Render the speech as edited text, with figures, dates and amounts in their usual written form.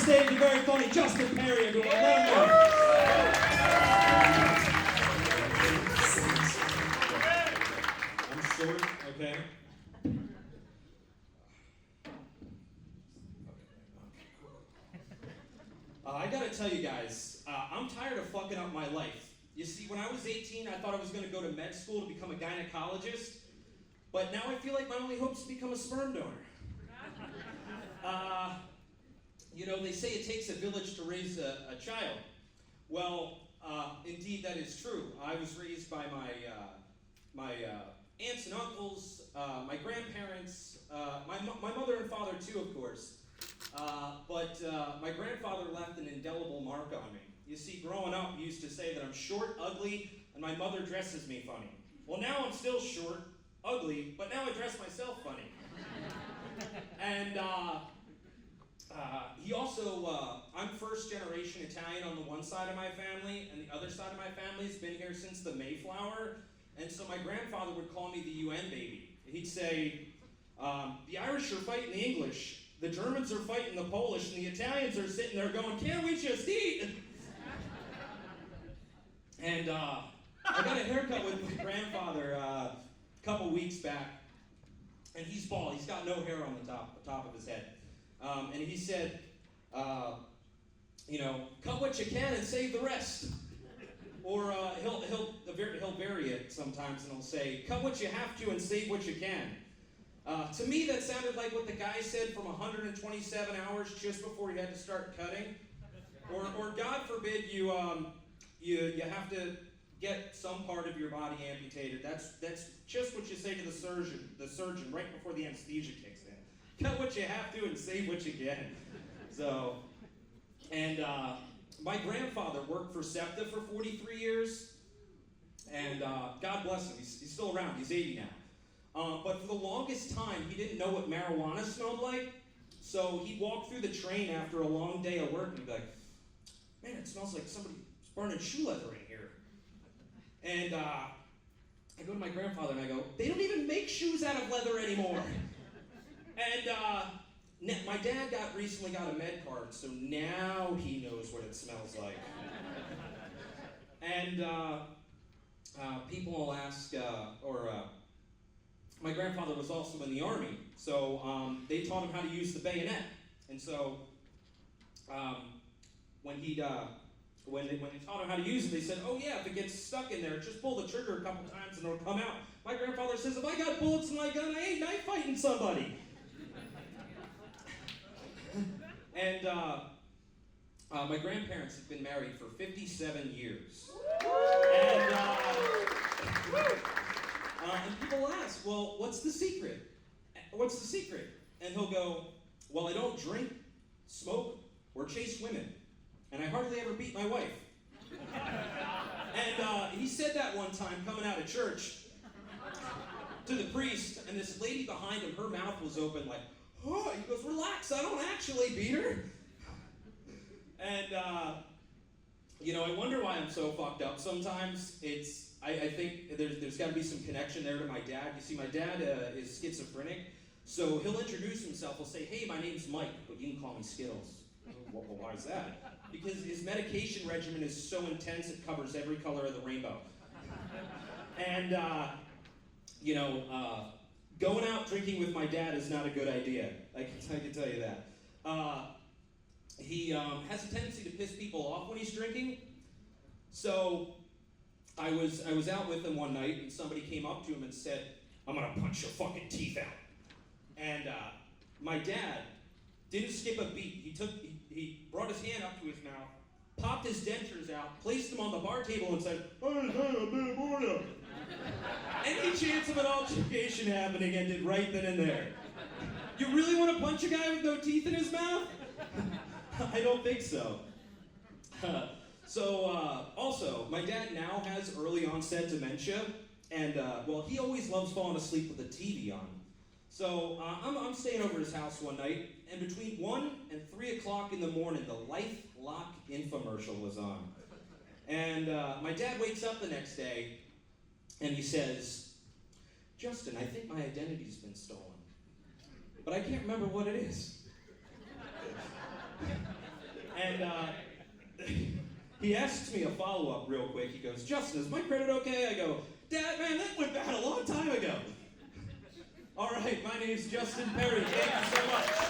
stage, the very funny Justin Perry, everyone. Let him know. I'm short, okay? I gotta tell you guys, I'm tired of fucking up my life. You see, when I was 18, I thought I was gonna go to med school to become a gynecologist, but now I feel like my only hope is to become a sperm donor. You know, they say it takes a village to raise a child. Well, indeed that is true. I was raised by my aunts and uncles, my grandparents, my mother and father too, of course. But my grandfather left an indelible mark on me. You see, growing up, he used to say that I'm short, ugly, and my mother dresses me funny. Well, now I'm still short, ugly, but now I dress myself funny. And he also, I'm first generation Italian on the one side of my family, and the other side of my family's been here since the Mayflower. And so my grandfather would call me the UN baby. He'd say, the Irish are fighting the English, the Germans are fighting the Polish, and the Italians are sitting there going, can't we just eat? And I got a haircut with my grandfather a couple weeks back, and he's bald. He's got no hair on the top of his head. And he said, you know, cut what you can and save the rest. Or he'll vary it sometimes, and he'll say, cut what you have to and save what you can. To me, that sounded like what the guy said from 127 hours just before he had to start cutting. Or God forbid you have to get some part of your body amputated. That's just what you say to the surgeon right before the anesthesia kicks in. Cut what you have to and save what you can. So, and my grandfather worked for SEPTA for 43 years, and God bless him, he's still around, he's 80 now. But for the longest time, he didn't know what marijuana smelled like, so he'd walk through the train after a long day of work and he'd be like, man, it smells like somebody's burning shoe leather in here. And I go to my grandfather and I go, they don't even make shoes out of leather anymore. And my dad recently got a med card, so now he knows what it smells like. And people will ask, my grandfather was also in the Army, so they taught him how to use the bayonet. And so when they taught him how to use it, they said, oh yeah, if it gets stuck in there, just pull the trigger a couple times and it'll come out. My grandfather says, if I got bullets in my gun, I ain't knife fighting somebody. And my grandparents have been married for 57 years. And people ask, well, what's the secret? What's the secret? And he'll go, well, I don't drink, smoke, or chase women. And I hardly ever beat my wife. And he said that one time coming out of church to the priest, and this lady behind him, her mouth was open like, oh, he goes, relax, I don't actually beat her. And, you know, I wonder why I'm so fucked up. Sometimes I think there's got to be some connection there to my dad. You see, my dad is schizophrenic, so he'll introduce himself. He'll say, hey, my name's Mike, but you can call me Skittles. Well, why is that? Because his medication regimen is so intense it covers every color of the rainbow. And, you know, going out drinking with my dad is not a good idea. I can tell you that. He has a tendency to piss people off when he's drinking. So I was out with him one night and somebody came up to him and said, I'm gonna punch your fucking teeth out. And my dad didn't skip a beat. He brought his hand up to his mouth, popped his dentures out, placed them on the bar table and said, any chance of an altercation happening ended right then and there. You really want to punch a guy with no teeth in his mouth? I don't think so. Also, my dad now has early onset dementia, and well, he always loves falling asleep with the TV on. So I'm staying over at his house one night, and between 1 and 3 o'clock in the morning, the LifeLock infomercial was on. And my dad wakes up the next day, and he says, Justin, I think my identity's been stolen, but I can't remember what it is. And he asks me a follow-up real quick. He goes, Justin, is my credit okay? I go, Dad, man, that went bad a long time ago. All right, my name's Justin Perry. Thank you so much.